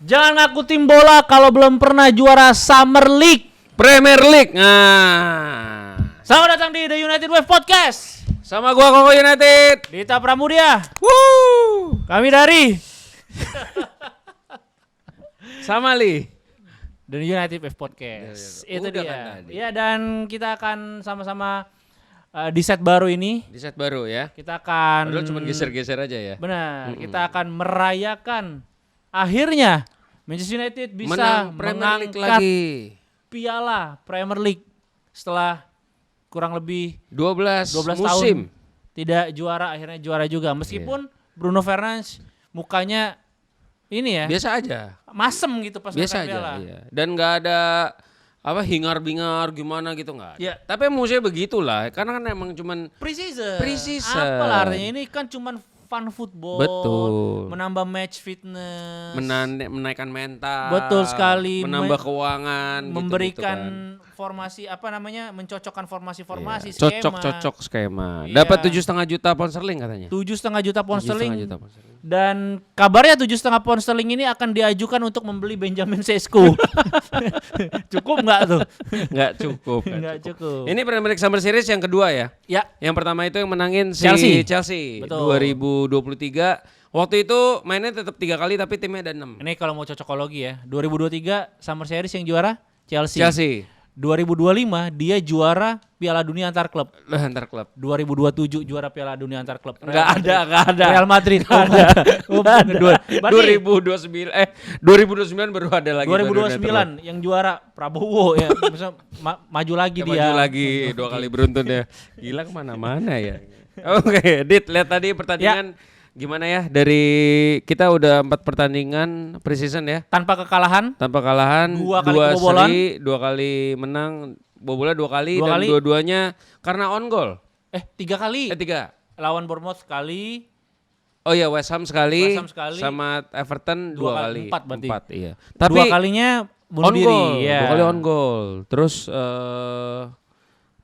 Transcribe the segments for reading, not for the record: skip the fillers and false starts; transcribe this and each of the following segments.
Jangan ngaku tim bola kalau belum pernah juara Summer League. Premier League. Nah. Selamat datang di The United Wave Podcast. Sama gua Koko United. Dita Pramudia. Woo. Kami dari Sama Li. The United Wave Podcast. Ya. Itu Udah dia. kan tadi. Iya, dan kita akan sama-sama di set baru ini. Di set baru ya. Kita akan Padahal cuma geser-geser aja ya. Benar, kita akan merayakan akhirnya Manchester United bisa Menang Premier League mengangkat lagi. piala Premier League setelah kurang lebih 12 12 musim. tahun tidak juara, akhirnya juara juga. Meskipun Bruno Fernandes mukanya ini ya, Biasa aja. masem gitu pas Biasa ngangkat aja. piala. Iya. Dan nggak ada apa hingar-bingar gimana gitu nggak ada. Ya. Tapi musuhnya begitulah. Karena kan emang cuman Pre-season. Pre-season. Apa artinya, ini kan cuman fun football. Betul. Menambah match fitness. menaikkan mental. Betul sekali. Menambah keuangan. Memberikan gitu-gitu kan. formasi apa namanya, mencocokkan formasi-formasi, Iya. skema. Cocok skema. Iya. Dapat 7,5 juta pound sterling katanya. 7,5 juta pound 7,5 sterling. juta pound sterling. Dan kabarnya 7,5 pound sterling ini akan diajukan untuk membeli Benjamin Sesko. Cukup nggak tuh? Nggak cukup. Nggak cukup. Ini Premier League Summer Series yang kedua ya. Ya, Yang pertama itu yang menangin si Chelsea. Chelsea. Betul. 2023. Waktu itu mainnya tetap 3 kali tapi timnya ada 6. ini kalau mau cocokologi ya. 2023 Summer Series yang juara Chelsea. Chelsea. 2025 dia juara Piala Dunia antar klub. Antar klub. 2027 juara Piala Dunia antar klub. Enggak ada. Real Madrid ada. Berarti 2029 baru ada lagi. 2029 yang juara Prabowo ya. Bisa maju lagi Ya, dia. maju lagi 2 kali beruntun ya. Gila kemana-mana ya. Oke, Dit, lihat tadi pertandingan gimana ya? Dari kita udah 4 pertandingan preseason ya. Tanpa kekalahan. Tanpa kalahan, 2 kali 2 kebobolan. seri, 2 kali menang, bobolan 2 kali Dua dan kali. dua-duanya karena on goal. 3 kali. 3. Lawan Bournemouth sekali. Oh iya, West Ham sekali, West Ham sekali. sama Everton 2 Dua kali. kali, 4 berarti. 4, iya. Tapi 2 kalinya bunuh on diri. goal, Ya. 2 kali on goal. Terus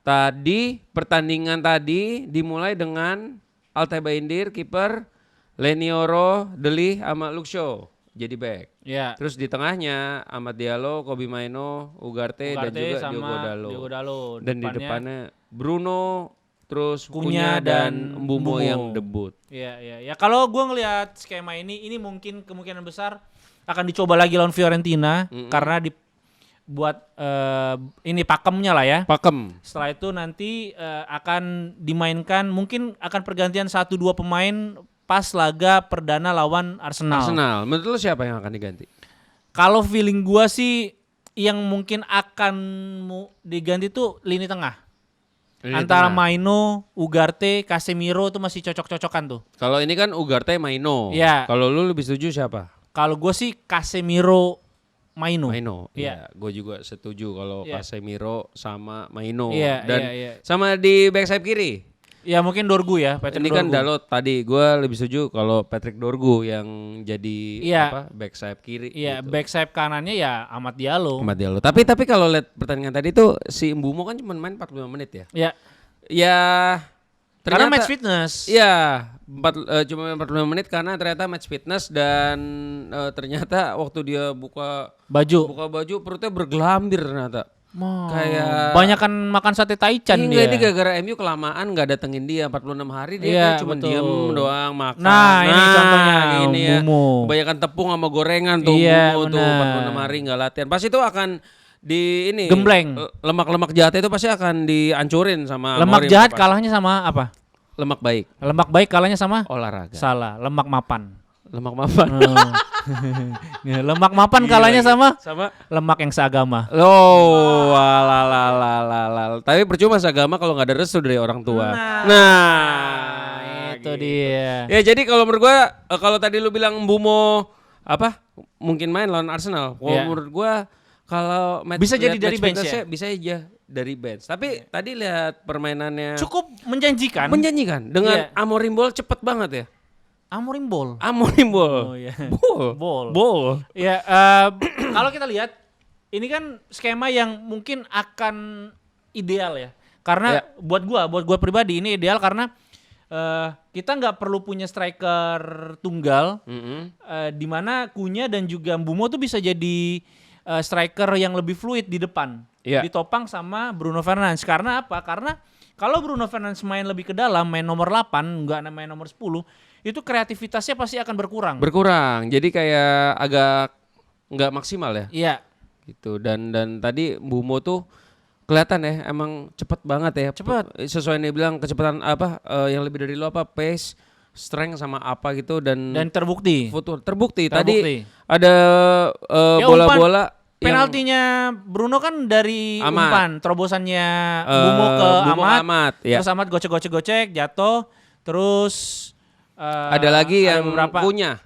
tadi pertandingan tadi dimulai dengan Altay-Bayindir kiper, Lenioro, Deli sama Luke Shaw jadi back. Ya. Terus di tengahnya Amad Diallo, Kobbie Mainoo, Ugarte dan juga sama Diogo Dalot. Dalot. Dan di depannya Bruno, terus Cunha Cunha dan Mbeumo yang debut. Iya. Ya kalau gue ngelihat skema ini mungkin kemungkinan besar akan dicoba lagi lawan Fiorentina karena buat ini pakemnya lah ya. Pakem. Setelah itu nanti akan dimainkan, mungkin akan pergantian 1-2 pemain pas laga perdana lawan Arsenal. Menurut lu siapa yang akan diganti? Kalau feeling gua sih yang mungkin akan diganti tuh lini tengah. Antara Mainoo, Ugarte, Casemiro itu masih cocok-cocokan tuh. Kalau ini kan Ugarte Mainoo. Iya. Kalau lu lebih setuju siapa? Kalau gua sih Casemiro, Mainoo. Mainoo. Iya. Iya, gue juga setuju kalau Iya. Casemiro sama Mainoo. Iya, Dan iya. sama di back sayap kiri. Ya mungkin Dorgu ya, Patrick Ini kan Dorgu. Dalot tadi. Gue lebih setuju kalau Patrick Dorgu yang jadi Iya. back sayap kiri. Iya, gitu. back sayap kanannya ya Amad Diallo. Amad Diallo. Tapi kalau lihat pertandingan tadi tuh si Mbeumo kan cuma main 45 menit ya. Ya, Ya karena ternyata match fitness. Iya, cuma 45 menit karena ternyata match fitness dan ternyata waktu dia buka baju perutnya bergelambir ternyata. Kayak banyakan makan sate taichan dia. Ini gara-gara MU kelamaan nggak datengin dia 46 hari dia Iya, kan cuma betul. diem doang makan. Nah, ini contohnya ini ya. Mbeumo. Kebanyakan tepung sama gorengan tuh Iya, Mbeumo tuh benar. 46 hari nggak latihan. Pas itu akan di ini Gembleng. lemak-lemak jahat itu pasti akan dihancurin sama Lemak Amorim jahat pas. kalahnya sama apa? Lemak baik Lemak baik kalahnya sama? olahraga. Salah, lemak mapan. Lemak mapan. Lemak mapan kalahnya sama Sama lemak yang seagama. oh, walalalalalala. Tapi percuma seagama kalau nggak ada restu dari orang tua. Nah, Itu gitu. dia. Ya jadi kalau menurut gua kalau tadi lu bilang Mbeumo apa mungkin main lawan Arsenal. Kalau Iya. menurut gua kalau Bisa jadi dari bench fitness-nya ya? bisa aja dari bench. Tapi tadi lihat permainannya Cukup menjanjikan. menjanjikan dengan Iya. Amorim Ball cepet banget ya. Amorim Ball. Amorim Ball. Oh iya. Ball. Ball. Ya, kalau kita lihat ini kan skema yang mungkin akan ideal ya. Karena Ya. buat gua pribadi ini ideal karena kita nggak perlu punya striker tunggal, di mana Cunha dan juga Mbeumo tuh bisa jadi striker yang lebih fluid di depan, ditopang sama Bruno Fernandes. Karena apa? Karena kalau Bruno Fernandes main lebih ke dalam, main nomor 8, nggak main nomor 10, itu kreativitasnya pasti akan berkurang. Jadi kayak agak nggak maksimal ya. Iya. Gitu. Dan tadi Mbeumo tuh kelihatan ya, emang cepet banget ya. Cepet. Sesuai yang dia bilang, kecepatan yang lebih dari lo pace, strength sama apa gitu dan terbukti. Terbukti. Tadi ada bola-bola. Penaltinya Bruno kan dari umpan, terobosannya Mbeumo ke Amat. Ya. Terus Amat gocek-gocek, jatuh. Terus ada lagi yang punya.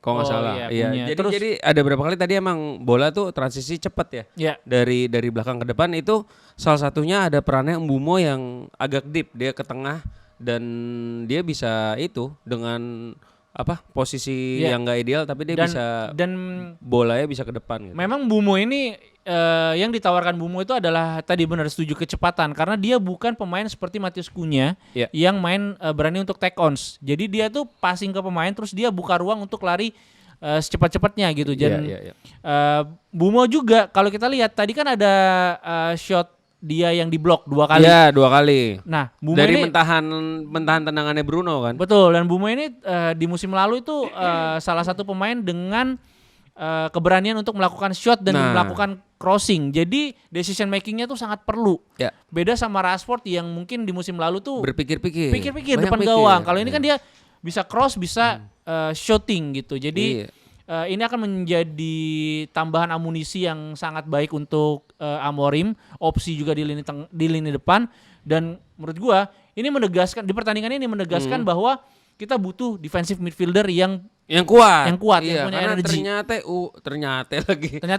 Kalau nggak salah. Iya. Jadi ada beberapa kali tadi emang bola tuh transisi cepat ya. Iya. Dari belakang ke depan itu salah satunya ada perannya Mbeumo yang agak deep, dia ke tengah dan dia bisa itu dengan posisi yang nggak ideal tapi dia bisa dan bolanya bisa ke depan gitu. Memang Mbeumo ini yang ditawarkan Mbeumo itu adalah tadi benar setuju kecepatan karena dia bukan pemain seperti Matheus Cunha yang main berani untuk take ons. Jadi dia tuh passing ke pemain terus dia buka ruang untuk lari secepat-cepatnya gitu. Dan Mbeumo juga kalau kita lihat tadi kan ada shot dia yang diblok 2 kali. Iya, 2 kali. Nah, Mbeumo dari ini mentahan tendangannya Bruno kan. Betul, dan Mbeumo ini di musim lalu itu salah satu pemain dengan keberanian untuk melakukan shot dan melakukan crossing. Jadi decision makingnya tuh sangat perlu. Ya. Beda sama Rashford yang mungkin di musim lalu tuh berpikir-pikir depan gawang. Kalau ini kan dia bisa cross, bisa shooting gitu. Jadi ini akan menjadi tambahan amunisi yang sangat baik untuk Amorim, opsi juga di lini depan, dan menurut gua ini menegaskan di pertandingan ini menegaskan bahwa kita butuh defensive midfielder yang kuat, yang punya energi. Ternyata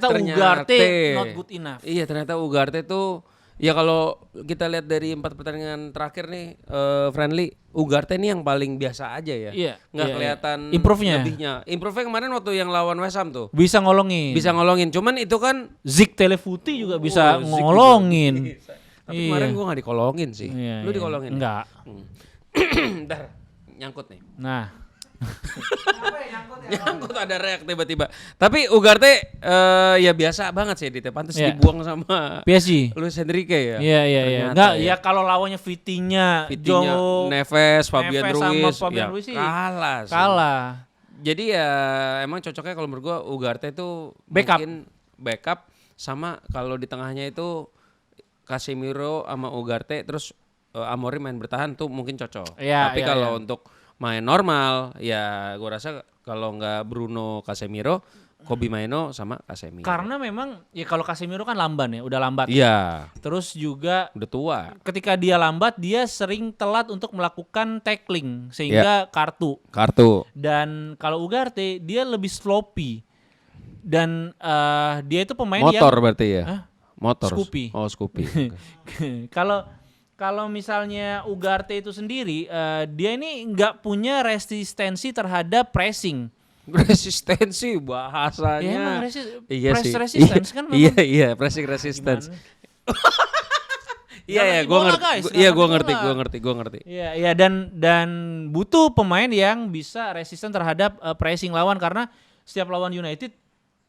Ugarte not good enough. Iya, ternyata Ugarte tuh ya kalau kita lihat dari 4 pertandingan terakhir nih friendly, Ugarte nih yang paling biasa aja ya. Iya, nggak kelihatan improve-nya. Improve-nya kemarin waktu yang lawan West Ham tuh. Bisa ngolongin. Cuman itu kan Zik Telefuti juga bisa ngolongin. Tapi kemarin gua nggak dikolongin sih. Lu dikolongin? Enggak. Ntar nyangkut nih. Nah. Nyangkut ada reak tiba-tiba. Tapi Ugarte ya biasa banget sih pantas dibuang sama PSG. Luis Enrique ya. Iya. Enggak, ya kalau lawannya Vitinha, Neves, Fabian Ruiz, kalah. Jadi ya emang cocoknya kalau menurut gua Ugarte itu mungkin backup sama kalau di tengahnya itu Casemiro sama Ugarte terus Amorim main bertahan tuh mungkin cocok. Tapi kalau untuk main normal ya gue rasa kalau nggak Bruno Casemiro, Kobbie Mainoo sama Casemiro. Karena memang ya kalau Casemiro kan lamban ya, udah lambat. Iya. Terus juga udah tua. Ketika dia lambat dia sering telat untuk melakukan tackling sehingga kartu. Dan kalau Ugarte dia lebih sloppy. Dan dia itu pemain motor berarti ya? Motor. Scoopy. Oh, Scoopy. Kalau misalnya Ugarte itu sendiri, dia ini nggak punya resistensi terhadap pressing. Resistensi bahasanya. Iya sih. Resistance kan memang. Iya, pressing resistance. Iya, gue ngerti. Iya, dan butuh pemain yang bisa resisten terhadap pressing lawan karena setiap lawan United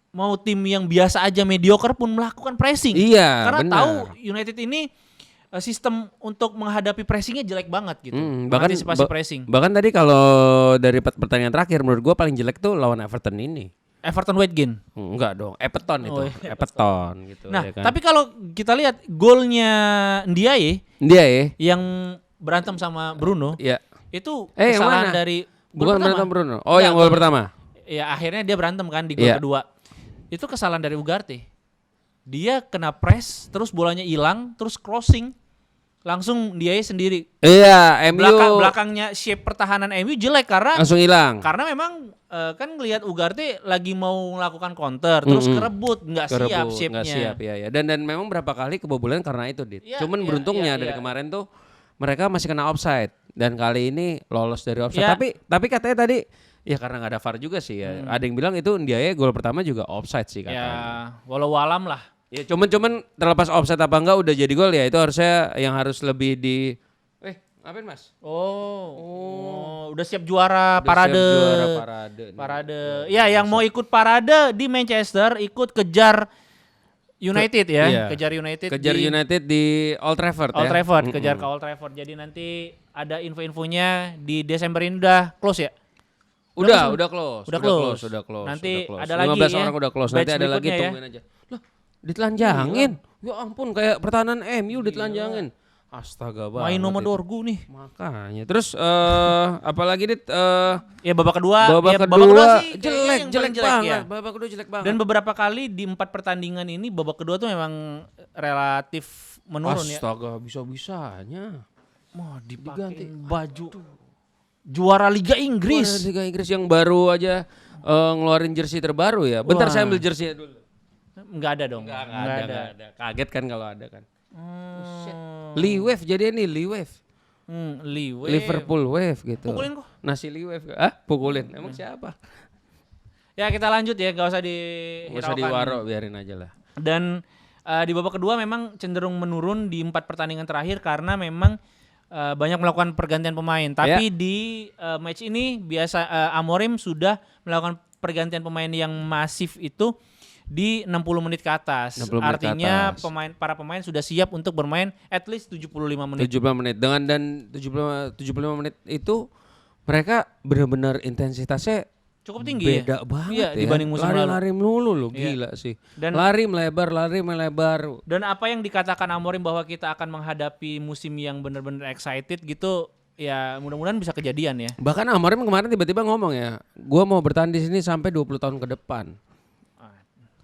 mau tim yang biasa aja mediocre pun melakukan pressing. Iya, karena tahu United ini sistem untuk menghadapi pressingnya jelek banget gitu. Antisipasi pressing. Bahkan tadi kalau dari pertandingan terakhir menurut gue paling jelek tuh lawan Everton ini. Everton Waitkin? Enggak dong, Everton itu. Everton gitu. Nah, ya kan? tapi kalau kita lihat golnya Ndiaye yang berantem sama Bruno, itu kesalahan dari bukan berantem Bruno. Oh, yang gol pertama. Ya akhirnya dia berantem kan di gol kedua. Itu kesalahan dari Ugarte. Dia kena press, terus bolanya hilang, terus crossing. Langsung dia sendiri. Iya, MU belakangnya shape pertahanan MU jelek karena langsung hilang. Karena memang kan ngelihat Ugarte lagi mau melakukan counter, terus kerebut, nggak siap shape-nya. Nggak siap, ya. Dan memang berapa kali kebobolan karena itu, Dit. Cuman beruntungnya dari kemarin tuh mereka masih kena offside dan kali ini lolos dari offside. Tapi katanya tadi ya karena nggak ada VAR juga sih ya. Ada yang bilang itu Ndiaye gol pertama juga offside sih katanya. Ya, walau alam lah. Ya cuman terlepas offside apa enggak udah jadi gol ya itu harusnya yang harus lebih Ngapain Mas? Udah siap juara Udah parade. siap juara parade. nih. Parade. Ya, yang mau ikut parade di Manchester ikut kejar United ya. Iya. Kejar United Kejar di United di Old Trafford Old ya. Trafford, kejar ke Old Trafford. Jadi nanti ada info-infonya di Desember ini udah close ya. Udah close. Udah close. Nanti udah close. ada lagi 15 ya. orang udah close. Batch Nanti ada lagi berikutnya ya. tungguin aja. Loh, ditelanjangin. Ya ampun kayak pertahanan MU ditelanjangin. Astaga banget. Main nomor itu. Dorgu nih. Makanya. Terus apalagi dit Ya babak kedua, babak ya, kedua sih jelek kayaknya yang paling banget. ya. Babak kedua jelek banget. Dan beberapa kali di 4 pertandingan ini babak kedua tuh memang relatif menurun ya. Astaga, bisa-bisanya. Mau Diganti. dipakai baju juara Liga Inggris. Liga Inggris yang baru aja ngeluarin jersey terbaru ya. Bentar Wah. saya ambil jersey dulu. Enggak ada dong. Enggak ada. Kaget kan kalau ada kan. Hmm. Lee Wave jadi ini Lee Wave. Lee Wave. Liverpool Wave gitu. Pukulin kok. Nasi Lee Wave. Ah, pukulin. Emang siapa? Ya kita lanjut ya, gak usah Gak usah dihiraukan. diwaro, biarin aja lah. Dan di babak kedua memang cenderung menurun di 4 pertandingan terakhir karena memang banyak melakukan pergantian pemain. Tapi di match ini Amorim sudah melakukan pergantian pemain yang masif itu di 60 menit ke atas. 60 menit Artinya ke atas. para pemain sudah siap untuk bermain at least 75 menit. 75 menit. Dan 75 menit itu mereka benar-benar intensitasnya Cukup tinggi beda ya. banget Iya, ya. dibanding musim lalu. Lari melulu loh, Iya. gila sih. Dan- lari melebar. Dan apa yang dikatakan Amorim bahwa kita akan menghadapi musim yang benar-benar excited gitu, ya mudah-mudahan bisa kejadian ya. Bahkan Amorim kemarin tiba-tiba ngomong ya, gua mau bertahan di sini sampai 20 tahun ke depan.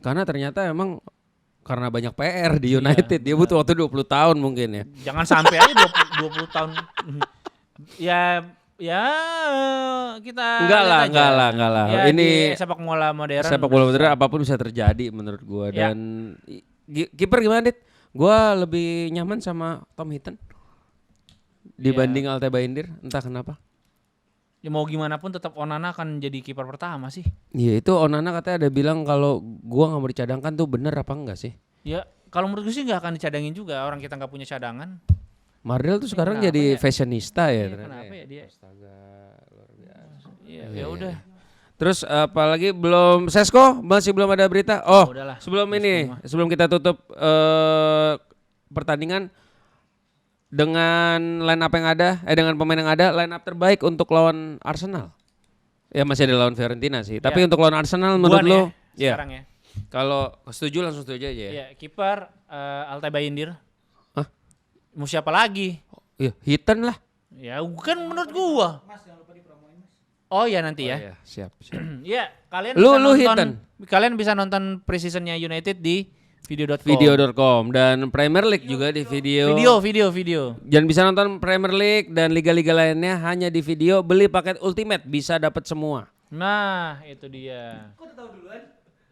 Karena ternyata emang karena banyak PR di United, dia butuh waktu 20 tahun mungkin ya. Jangan sampai aja 20 tahun. Ya kita Enggak lihat aja. lah. Ya, Ini di sepak bola modern. sepak bola modern apapun bisa terjadi menurut gua. Ya. Dan kiper gimana Dit? Gua lebih nyaman sama Tom Hinton dibanding Altebaindir, entah kenapa. Ya mau gimana pun tetap Onana akan jadi kiper pertama sih. Iya itu Onana katanya ada bilang kalau gua nggak mau dicadangkan tuh bener apa enggak sih? Ya kalau menurut gue sih nggak akan dicadangin juga, orang kita nggak punya cadangan. Mardel tuh sekarang kenapa jadi ya? fashionista ya. Iya, ternyata kenapa ya dia? Astaga, luar biasa. Iya, ya udah. Terus apalagi belum Sesko masih belum ada berita. Oh, Udahlah. sebelum kita tutup pertandingan dengan line up yang ada, dengan pemain yang ada, line up terbaik untuk lawan Arsenal. Ya masih ada lawan Fiorentina sih. Tapi untuk lawan Arsenal menurut lo, ya. Sekarang ya. Kalau setuju langsung setuju aja ya. Iya, kiper Altebaindir. Hah? Mau siapa lagi? Iya, Hinton lah. Ya bukan menurut gua. Oh ya nanti Oh, ya. iya, siap. Iya, kalian Lu bisa Hinton. kalian bisa nonton preseasonnya United di video.com. Video.com dan Premier League juga di video. Video. Dan bisa nonton Premier League dan liga-liga lainnya hanya di video. Beli paket Ultimate bisa dapat semua. Nah, itu dia.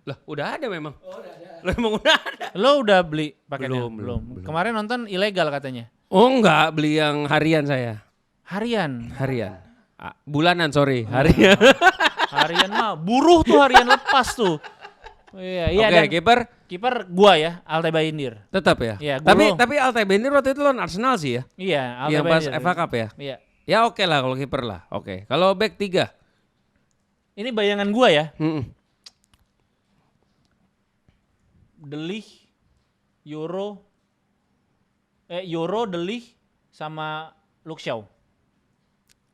Lah, udah ada memang. Oh, udah ada. Lah, emang udah ada. Lo udah beli paketnya? Belum. Kemarin nonton ilegal katanya. Oh, enggak, beli yang harian saya. Harian. Bulanan, sorry. Harian. Harian mah buruh tuh, harian lepas tuh. Iya, Oke, dan kiper gua ya, Altebaindir. tetap ya. Iya, gua Tapi Altebaindir waktu itu lawan Arsenal sih ya. Iya, Yang pas Altebaindir. FA Cup ya. Iya. Ya oke lah kalau kiper lah. Oke. Kalau back 3. Ini bayangan gua ya. Mm-mm. De Ligt, Euro, De Ligt sama Luke Shaw.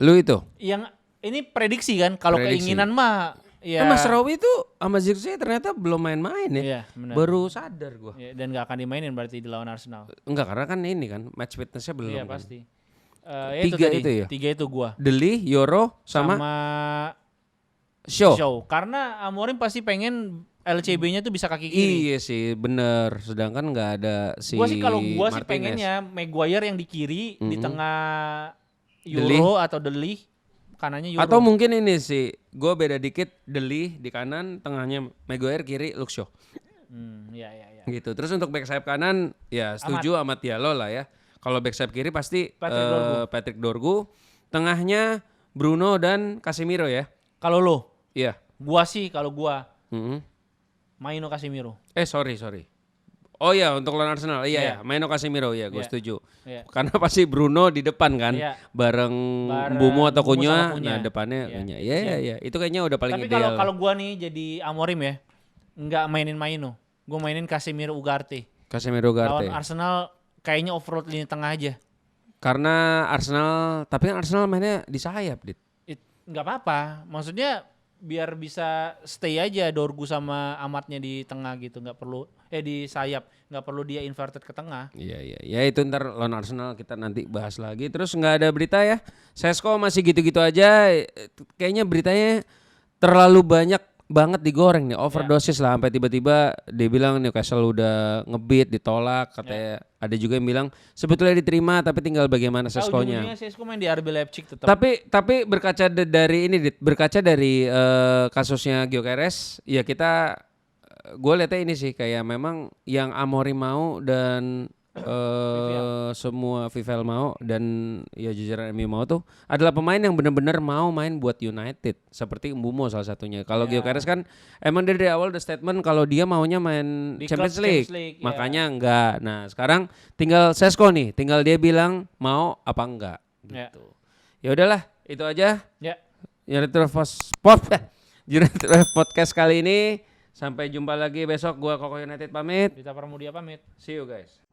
Lu itu. Yang ini prediksi kan, kalau Prediksi. keinginan mah ya. Mas Rawi itu sama Zirkzee ternyata belum main-main ya. Iya, benar. Baru sadar gua. Ya, dan gak akan dimainin berarti di lawan Arsenal. Enggak, karena kan ini kan match fitnessnya belum. Iya kan. pasti. Tiga itu ya? Tiga itu gua. De Ligt, Euro sama Shaw. Karena Amorim pasti pengen LCB-nya tuh bisa kaki kiri. Iya sih, bener. Sedangkan nggak ada si Gua sih kalau gua sih Martinez. pengennya Maguire yang di kiri, di tengah De Euro atau De Ligt, kanannya Euro. Atau mungkin ini sih, gue beda dikit, De Ligt di kanan, tengahnya Maguire, kiri Luke Shaw. Ya. Gitu. Terus untuk back sayap kanan, ya setuju sama Diallo lah ya. Kalau back sayap kiri pasti Patrick Dorgu. Tengahnya Bruno dan Casemiro ya. Kalau lo, Iya. gua sih kalau gua Mm-mm. Maino Casemiro. Sorry. Oh iya untuk lawan Arsenal, iya ya, Maino Casemiro ya, gue setuju. Karena pasti Bruno di depan kan, bareng Mbumo atau Cunha, nah depannya Cunha. Iya, itu kayaknya udah paling ideal. Tapi kalau gue nih jadi Amorim ya, nggak mainin Maino, gue mainin Casemiro Ugarte. Lawan Arsenal kayaknya overload lini tengah aja. Karena Arsenal, tapi kan Arsenal mainnya di sayap, Dit. Nggak apa-apa, maksudnya biar bisa stay aja Dorgu sama Amatnya di tengah gitu, nggak perlu di sayap, nggak perlu dia inverted ke tengah. Iya, ya itu ntar lawan Arsenal kita nanti bahas lagi. Terus nggak ada berita ya, Sesko masih gitu-gitu aja, kayaknya beritanya terlalu banyak banget digoreng nih, overdosis lah sampai tiba-tiba dia bilang Newcastle udah ngebid ditolak, katanya ada juga yang bilang sebetulnya diterima tapi tinggal bagaimana Sesko-nya. Ujung-ujungnya Sesko main di RB Leipzig tetap. Tapi berkaca dari kasusnya Gyökeres ya gue lihatnya ini sih kayak memang yang Amorim mau dan semua Vivel mau dan ya jajaran MU mau tuh adalah pemain yang benar-benar mau main buat United seperti Mbumo salah satunya. Kalau Gyökeres kan emang dari awal the statement kalau dia maunya main di Champions League makanya enggak. Nah sekarang tinggal Sesko nih, tinggal dia bilang mau apa enggak gitu. Ya udahlah itu aja. United Podcast kali ini. Sampai jumpa lagi besok. Gua Koko United pamit. Dita Pramudia pamit. See you guys.